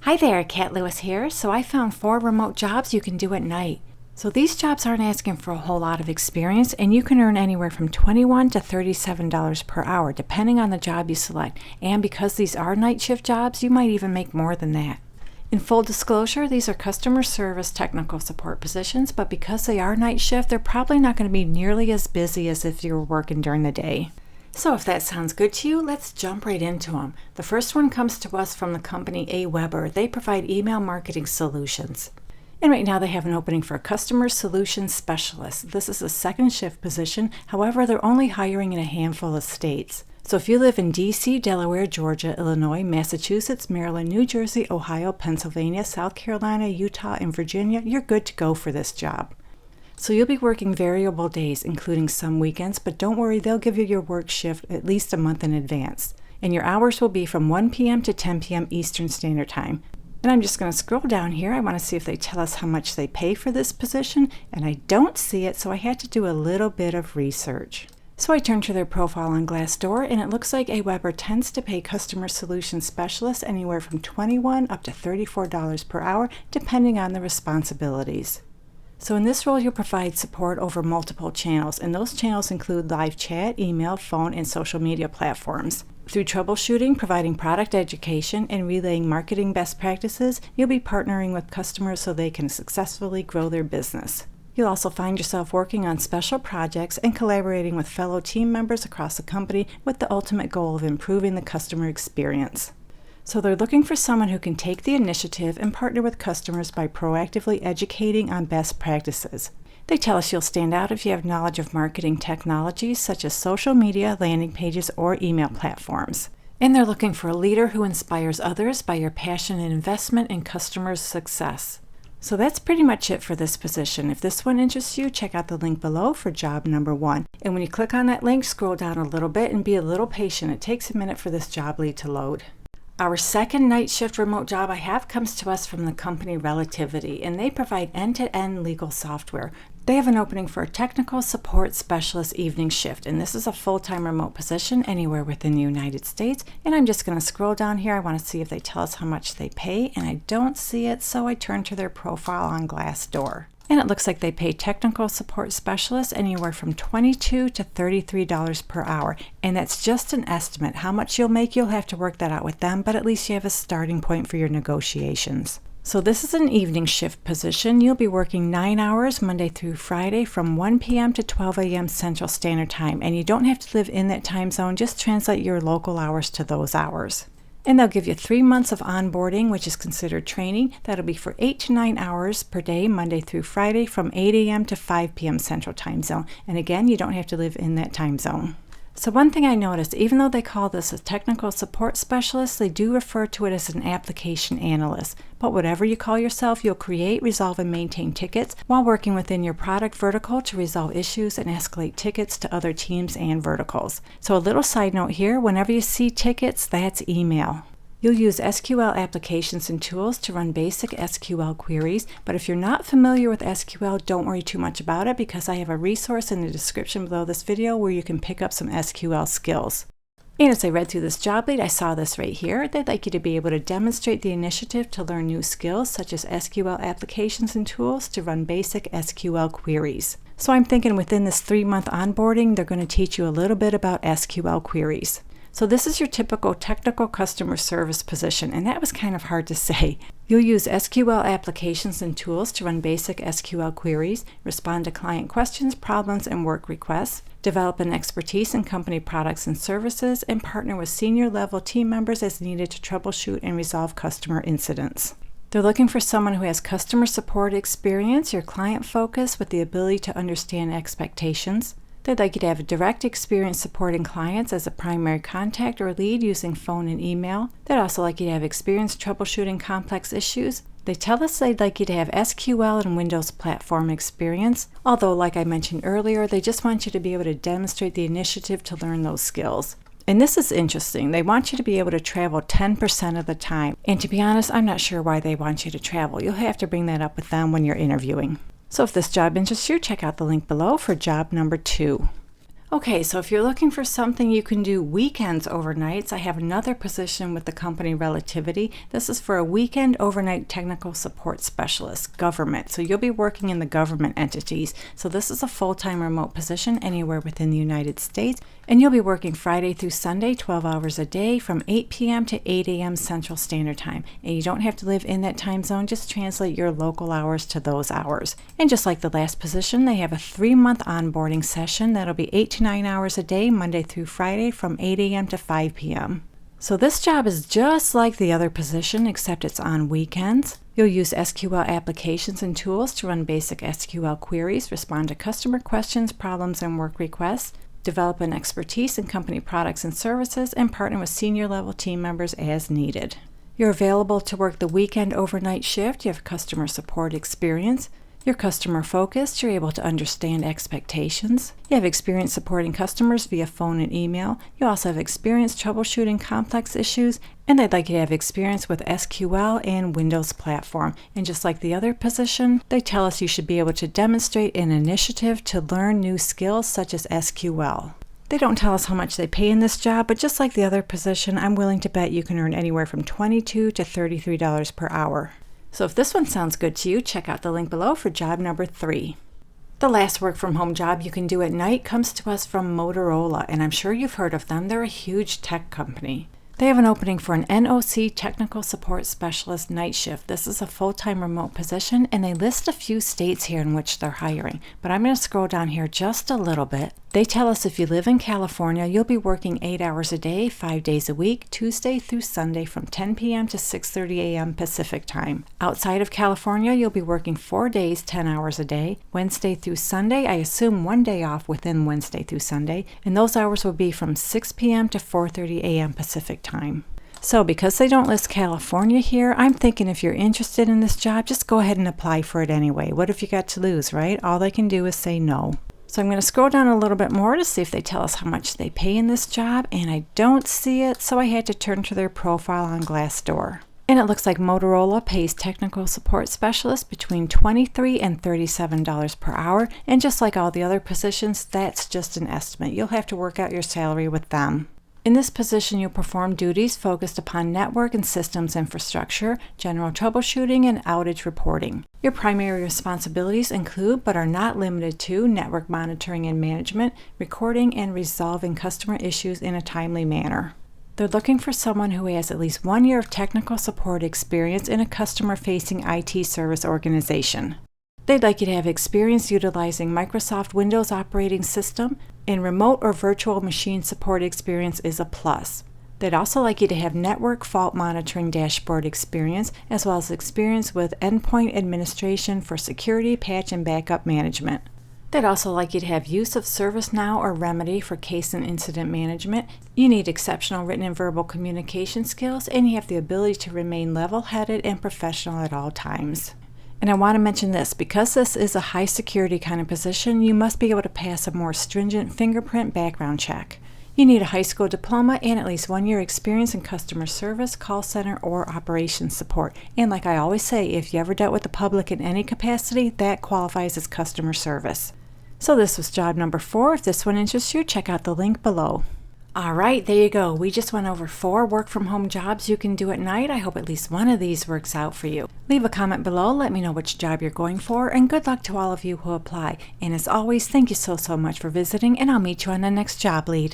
Hi there, Kat Lewis here. So I found 4 remote jobs you can do at night. So these jobs aren't asking for a whole lot of experience, and you can earn anywhere from $21 to $37 per hour, depending on the job you select. And because these are night shift jobs, you might even make more than that. In full disclosure, these are customer service technical support positions, but because they are night shift, they're probably not going to be nearly as busy as if you were working during the day. So if that sounds good to you, let's jump right into them. The first one comes to us from the company AWeber. They provide email marketing solutions. And right now they have an opening for a customer solutions specialist. This is a second shift position. However, they're only hiring in a handful of states. So if you live in DC, Delaware, Georgia, Illinois, Massachusetts, Maryland, New Jersey, Ohio, Pennsylvania, South Carolina, Utah, and Virginia, you're good to go for this job. So you'll be working variable days, including some weekends, but don't worry, they'll give you your work shift at least a month in advance. And your hours will be from 1 p.m. to 10 p.m. Eastern Standard Time. And I'm just going to scroll down here. I want to see if they tell us how much they pay for this position, and I don't see it, so I had to do a little bit of research. So I turned to their profile on Glassdoor, and it looks like AWeber tends to pay customer solutions specialists anywhere from $21 up to $34 per hour, depending on the responsibilities. So in this role, you'll provide support over multiple channels, and those channels include live chat, email, phone, and social media platforms. Through troubleshooting, providing product education, and relaying marketing best practices, you'll be partnering with customers so they can successfully grow their business. You'll also find yourself working on special projects and collaborating with fellow team members across the company with the ultimate goal of improving the customer experience. So they're looking for someone who can take the initiative and partner with customers by proactively educating on best practices. They tell us you'll stand out if you have knowledge of marketing technologies such as social media, landing pages, or email platforms. And they're looking for a leader who inspires others by your passion and investment in customers' success. So that's pretty much it for this position. If this one interests you, check out the link below for job number 1. And when you click on that link, scroll down a little bit and be a little patient. It takes a minute for this job lead to load. Our second night shift remote job I have comes to us from the company Relativity, and they provide end-to-end legal software. They have an opening for a technical support specialist evening shift, and this is a full-time remote position anywhere within the United States. And I'm just going to scroll down here. I want to see if they tell us how much they pay, and I don't see it, so I turn to their profile on Glassdoor. And it looks like they pay technical support specialists anywhere from $22 to $33 per hour. And that's just an estimate. How much you'll make, you'll have to work that out with them, but at least you have a starting point for your negotiations. So this is an evening shift position. You'll be working 9 hours Monday through Friday from 1 p.m. to 12 a.m. Central Standard Time. And you don't have to live in that time zone. Just translate your local hours to those hours. And they'll give you 3 months of onboarding, which is considered training. That'll be for 8 to 9 hours per day, Monday through Friday, from 8 a.m. to 5 p.m. Central Time Zone. And again, you don't have to live in that time zone. So one thing I noticed, even though they call this a technical support specialist, they do refer to it as an application analyst. But whatever you call yourself, you'll create, resolve, and maintain tickets while working within your product vertical to resolve issues and escalate tickets to other teams and verticals. So a little side note here, whenever you see tickets, that's email. You'll use SQL applications and tools to run basic SQL queries, but if you're not familiar with SQL, don't worry too much about it because I have a resource in the description below this video where you can pick up some SQL skills. And as I read through this job lead, I saw this right here. They'd like you to be able to demonstrate the initiative to learn new skills such as SQL applications and tools to run basic SQL queries. So I'm thinking within this 3-month onboarding, they're going to teach you a little bit about SQL queries. So this is your typical technical customer service position, and that was kind of hard to say. You'll use SQL applications and tools to run basic SQL queries, respond to client questions, problems, and work requests, develop an expertise in company products and services, and partner with senior level team members as needed to troubleshoot and resolve customer incidents. They're looking for someone who has customer support experience, your client focus with the ability to understand expectations. They'd like you to have a direct experience supporting clients as a primary contact or lead using phone and email. They'd also like you to have experience troubleshooting complex issues. They tell us they'd like you to have SQL and Windows platform experience, although like I mentioned earlier, they just want you to be able to demonstrate the initiative to learn those skills. And this is interesting. They want you to be able to travel 10% of the time. And to be honest, I'm not sure why they want you to travel. You'll have to bring that up with them when you're interviewing. So if this job interests you, check out the link below for job number 2. Okay, so if you're looking for something you can do weekends overnights, I have another position with the company Relativity. This is for a weekend overnight technical support specialist, government. So you'll be working in the government entities. So this is a full-time remote position anywhere within the United States. And you'll be working Friday through Sunday, 12 hours a day from 8 p.m. to 8 a.m. Central Standard Time. And you don't have to live in that time zone, just translate your local hours to those hours. And just like the last position, they have a 3-month onboarding session that'll be 8 to 9 hours a day, Monday through Friday from 8 a.m. to 5 p.m. So this job is just like the other position, except it's on weekends. You'll use SQL applications and tools to run basic SQL queries, respond to customer questions, problems, and work requests, develop an expertise in company products and services, and partner with senior level team members as needed. You're available to work the weekend overnight shift. You have customer support experience. You're customer focused. You're able to understand expectations. You have experience supporting customers via phone and email. You also have experience troubleshooting complex issues, and they'd like you to have experience with SQL and Windows platform. And just like the other position, they tell us you should be able to demonstrate an initiative to learn new skills such as SQL. They don't tell us how much they pay in this job, but just like the other position, I'm willing to bet you can earn anywhere from $22 to $33 per hour. So if this one sounds good to you, check out the link below for job number 3. The last work from home job you can do at night comes to us from Motorola, and I'm sure you've heard of them. They're a huge tech company. They have an opening for an NOC Technical Support Specialist night shift. This is a full-time remote position, and they list a few states here in which they're hiring. But I'm going to scroll down here just a little bit. They tell us if you live in California, you'll be working 8 hours a day, 5 days a week, Tuesday through Sunday from 10 p.m. to 6:30 a.m. Pacific time. Outside of California, you'll be working 4 days, 10 hours a day, Wednesday through Sunday. I assume 1 day off within Wednesday through Sunday, and those hours will be from 6 p.m. to 4:30 a.m. Pacific time. So because they don't list California here, I'm thinking if you're interested in this job, just go ahead and apply for it anyway. What have you got to lose, right? All they can do is say no. So I'm going to scroll down a little bit more to see if they tell us how much they pay in this job, and I don't see it, so I had to turn to their profile on Glassdoor. And it looks like Motorola pays technical support specialists between $23 and $37 per hour, and just like all the other positions, that's just an estimate. You'll have to work out your salary with them. In this position, you'll perform duties focused upon network and systems infrastructure, general troubleshooting, and outage reporting. Your primary responsibilities include, but are not limited to, network monitoring and management, recording and resolving customer issues in a timely manner. They're looking for someone who has at least 1 year of technical support experience in a customer-facing IT service organization. They'd like you to have experience utilizing Microsoft Windows operating system, and remote or virtual machine support experience is a plus. They'd also like you to have network fault monitoring dashboard experience, as well as experience with endpoint administration for security, patch, and backup management. They'd also like you to have use of ServiceNow or Remedy for case and incident management. You need exceptional written and verbal communication skills, and you have the ability to remain level-headed and professional at all times. And I want to mention this, because this is a high security kind of position, you must be able to pass a more stringent fingerprint background check. You need a high school diploma and at least 1 year experience in customer service, call center, or operations support. And like I always say, if you ever dealt with the public in any capacity, that qualifies as customer service. So this was job number 4. If this one interests you, check out the link below. All right, there you go. We just went over 4 work-from-home jobs you can do at night. I hope at least one of these works out for you. Leave a comment below. Let me know which job you're going for, and good luck to all of you who apply. And as always, thank you so much for visiting, and I'll meet you on the next job lead.